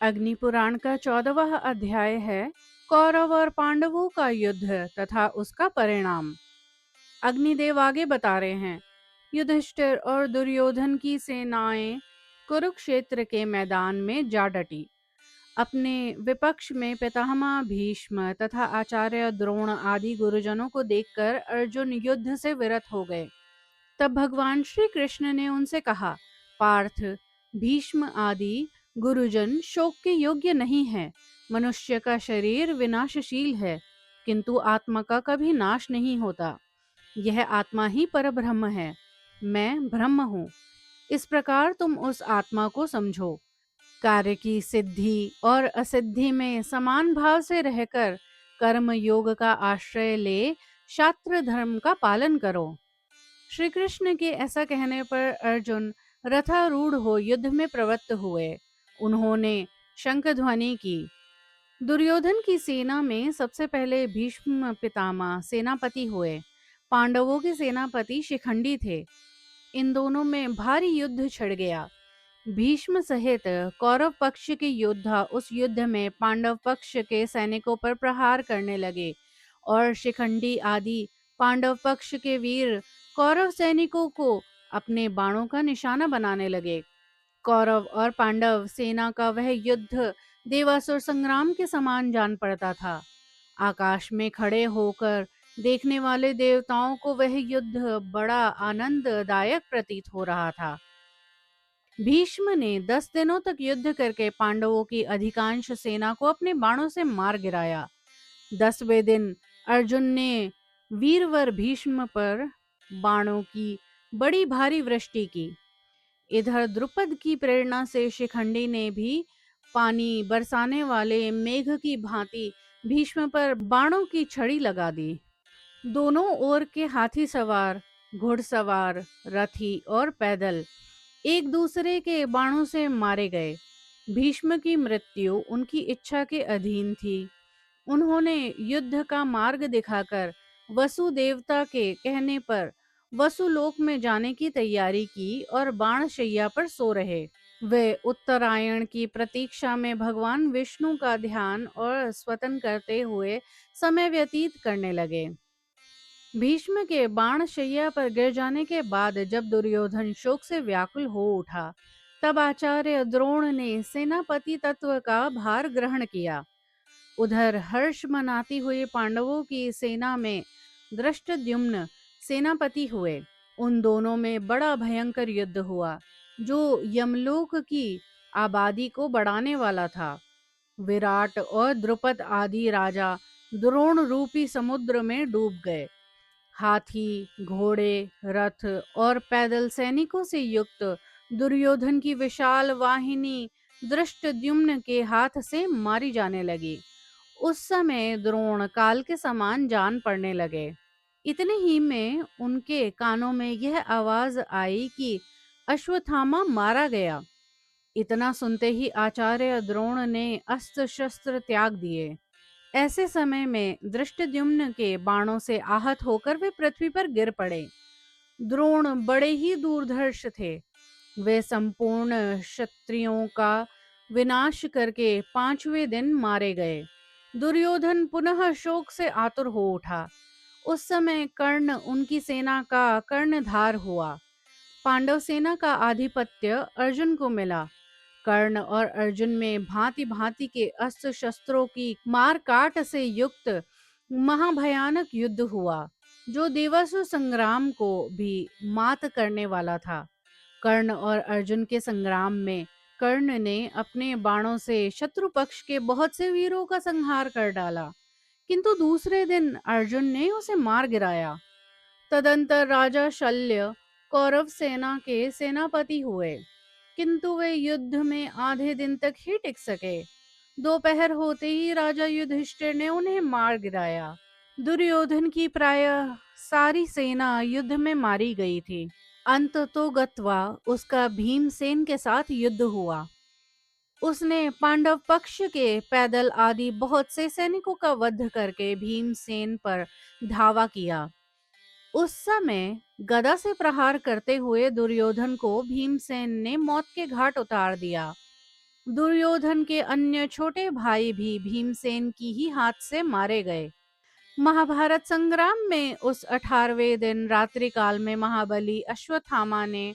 अग्नि पुराण का 14वां अध्याय है कौरव और पांडवों का युद्ध तथा उसका परिणाम। अग्निदेव आगे बता रहे हैं, युधिष्ठिर और दुर्योधन की सेनाएं कुरुक्षेत्र के मैदान में जा डटी। अपने विपक्ष में पितामह भीष्म तथा आचार्य द्रोण आदि गुरुजनों को देखकर अर्जुन युद्ध से विरत हो गए। तब भगवान श्री कृष्ण ने उनसे कहा, पार्थ, भीष्म आदि गुरुजन शोक के योग्य नहीं है। मनुष्य का शरीर विनाशशील है, किंतु आत्मा का कभी नाश नहीं होता। यह आत्मा ही परब्रह्म है। मैं ब्रह्म हूँ। इस प्रकार तुम उस आत्मा को समझो। कार्य की सिद्धि और असिद्धि में समान भाव से रहकर कर्म योग का आश्रय ले शास्त्र धर्म का पालन करो। श्री कृष्ण के ऐसा कहने पर अर्जुन रथारूढ़ हो युद्ध में प्रवृत्त हुए। उन्होंने शंख ध्वनि की। दुर्योधन की सेना में सबसे पहले भीष्म पितामह सेनापति हुए। पांडवों के सेनापति शिखंडी थे। इन दोनों में भारी युद्ध छिड़ गया। भीष्म सहित कौरव पक्ष के योद्धा उस युद्ध में पांडव पक्ष के सैनिकों पर प्रहार करने लगे और शिखंडी आदि पांडव पक्ष के वीर कौरव सैनिकों को अपने बाणों का निशाना बनाने लगे। कौरव और पांडव सेना का वह युद्ध देवासुर संग्राम के समान जान पड़ता था। आकाश में खड़े होकर देखने वाले देवताओं को वह युद्ध बड़ा आनंददायक प्रतीत हो रहा था। भीष्म ने 10 दिनों तक युद्ध करके पांडवों की अधिकांश सेना को अपने बाणों से मार गिराया। 10वें दिन अर्जुन ने वीरवर भीष्म पर बाणों की बड़ी भारी वृष्टि की। इधर द्रुपद की प्रेरणा से शिखंडी ने भी पानी बरसाने वाले मेघ की भांति भीष्म पर बाणों की छड़ी लगा दी। दोनों ओर के हाथी सवार, घुड़सवार, रथी और पैदल एक दूसरे के बाणों से मारे गए। भीष्म की मृत्यु उनकी इच्छा के अधीन थी। उन्होंने युद्ध का मार्ग दिखाकर वसु देवता के कहने पर वसुलोक में जाने की तैयारी की और बाण शैया पर सो रहे। वे उत्तरायण की प्रतीक्षा में भगवान विष्णु का ध्यान और स्तवन करते हुए समय व्यतीत करने लगे। भीष्म के बाण शैया पर गिर जाने के बाद जब दुर्योधन शोक से व्याकुल हो उठा, तब आचार्य द्रोण ने सेनापति तत्व का भार ग्रहण किया। उधर हर्ष मनाती हुई पांडवों की सेना में धृष्टद्युम्न सेनापति हुए। उन दोनों में बड़ा भयंकर युद्ध हुआ, जो यमलोक की आबादी को बढ़ाने वाला था। विराट और द्रुपद आदि राजा द्रोण रूपी समुद्र में डूब गए। हाथी, घोड़े, रथ और पैदल सैनिकों से युक्त दुर्योधन की विशाल वाहिनी धृष्टद्युम्न के हाथ से मारी जाने लगी। उस समय द्रोण काल के समान जान पड़ने लगे। इतने ही में उनके कानों में यह आवाज आई कि अश्वत्थामा मारा गया। इतना सुनते ही आचार्य द्रोण ने अस्त्र शस्त्र त्याग दिए। ऐसे समय में धृष्टद्युम्न के बाणों से आहत होकर वे पृथ्वी पर गिर पड़े। द्रोण बड़े ही दूरदर्श थे। वे संपूर्ण क्षत्रियों का विनाश करके 5वें दिन मारे गए। दुर्योधन पुनः शोक से आतुर हो उठा। उस समय कर्ण उनकी सेना का कर्णधार हुआ। पांडव सेना का आधिपत्य अर्जुन को मिला। कर्ण और अर्जुन में भांति भांति के अस्त्र शस्त्रों की मार काट से युक्त महाभयानक युद्ध हुआ, जो देवासुर संग्राम को भी मात करने वाला था। कर्ण और अर्जुन के संग्राम में कर्ण ने अपने बाणों से शत्रु पक्ष के बहुत से वीरों का संहार कर डाला, किंतु दूसरे दिन अर्जुन ने उसे मार गिराया। तदंतर राजा शल्य कौरव सेना के सेनापति हुए, किंतु वे युद्ध में आधे दिन तक ही टिक सके। दोपहर होते ही राजा युधिष्ठिर ने उन्हें मार गिराया। दुर्योधन की प्रायः सारी सेना युद्ध में मारी गई थी। अंततोगत्वा उसका भीमसेन के साथ युद्ध हुआ। उसने पांडव पक्ष के पैदल आदि बहुत से सैनिकों का वध करके भीमसेन पर धावा किया। उस समय गदा से प्रहार करते हुए दुर्योधन को भीमसेन ने मौत के घाट उतार दिया। दुर्योधन के अन्य छोटे भाई भी भीमसेन की ही हाथ से मारे गए। महाभारत संग्राम में उस 18वें दिन रात्रि काल में महाबली अश्वत्थामा ने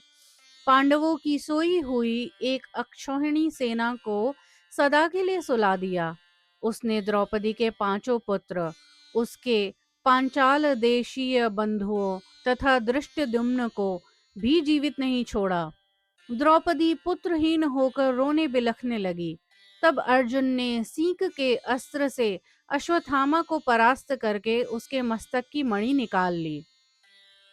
पांडवों की सोई हुई एक अक्षौहिणी सेना को सदा के लिए सुला दिया। उसने द्रौपदी के पांचों पुत्र, उसके पांचाल देशीय बंधुओं तथा धृष्टद्युम्न को भी जीवित नहीं छोड़ा। द्रौपदी पुत्रहीन होकर रोने बिलखने लगी। तब अर्जुन ने सीक के अस्त्र से अश्वत्थामा को परास्त करके उसके मस्तक की मणि निकाल ली।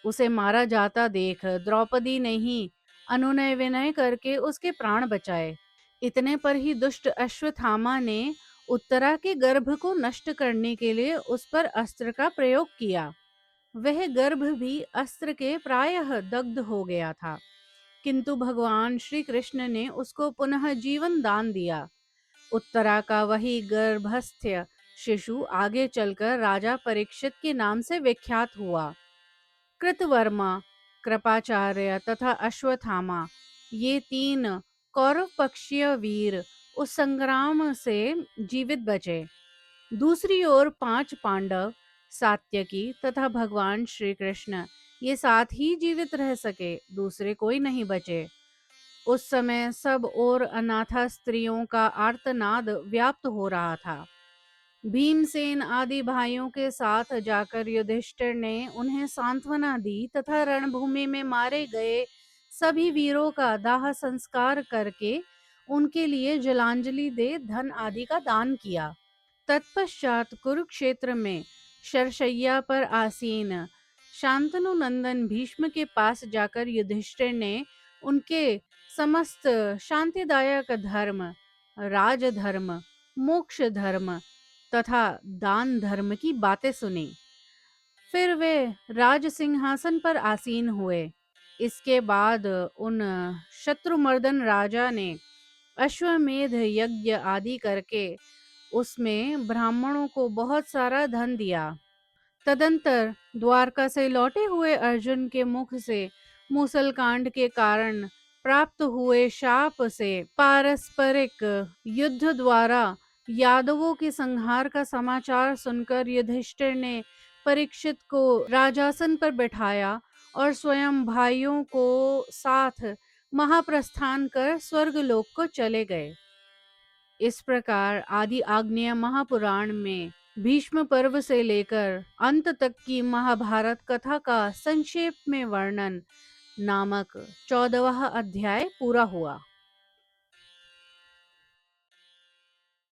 उसे मारा जाता देख द्रौपदी ने ही अनुनय विनय करके उसके प्राण बचाए। इतने पर ही दुष्ट अश्वत्थामा ने उत्तरा के गर्भ को नष्ट करने के लिए उस पर अस्त्र का प्रयोग किया। वह गर्भ भी अस्त्र के प्रायः दग्ध हो गया था, किंतु भगवान श्री कृष्ण ने उसको पुनः जीवन दान दिया। उत्तरा का वही गर्भस्थ शिशु आगे चलकर राजा परीक्षित के नाम से विख्यात हुआ। कृतवर्मा, कृपाचार्य तथा अश्वत्थामा, ये तीन कौरव पक्षीय वीर उस संग्राम से जीवित बचे। दूसरी ओर 5 पांडव, सात्यकी तथा भगवान श्री कृष्ण, ये साथ ही जीवित रह सके, दूसरे कोई नहीं बचे। उस समय सब ओर अनाथा स्त्रियों का आर्तनाद व्याप्त हो रहा था। भीमसेन आदि भाइयों के साथ जाकर युधिष्ठिर ने उन्हें सांत्वना दी तथा रणभूमि में मारे गए सभी वीरों का दाह संस्कार करके उनके लिए जलांजलि दे धन आदि का दान किया। तत्पश्चात कुरुक्षेत्र में शरशय्या पर आसीन शांतनु नंदन भीष्म के पास जाकर युधिष्ठिर ने उनके समस्त शांतिदायक धर्म, राजधर्म, मोक्ष धर्म तथा दान धर्म की बातें सुनी। फिर वे राज सिंहासन पर आसीन हुए। इसके बाद उन शत्रुमर्दन राजा ने अश्वमेध यज्ञ आदि करके उसमें ब्राह्मणों को बहुत सारा धन दिया। तदंतर द्वारका से लौटे हुए अर्जुन के मुख से मूसलकांड के कारण प्राप्त हुए शाप से पारस्परिक युद्ध द्वारा यादवों के संहार का समाचार सुनकर युधिष्ठिर ने परीक्षित को राजासन पर बैठाया और स्वयं भाइयों को साथ महाप्रस्थान कर स्वर्गलोक को चले गए। इस प्रकार आदि आग्नेय महापुराण में भीष्म पर्व से लेकर अंत तक की महाभारत कथा का संक्षेप में वर्णन नामक 14वां अध्याय पूरा हुआ।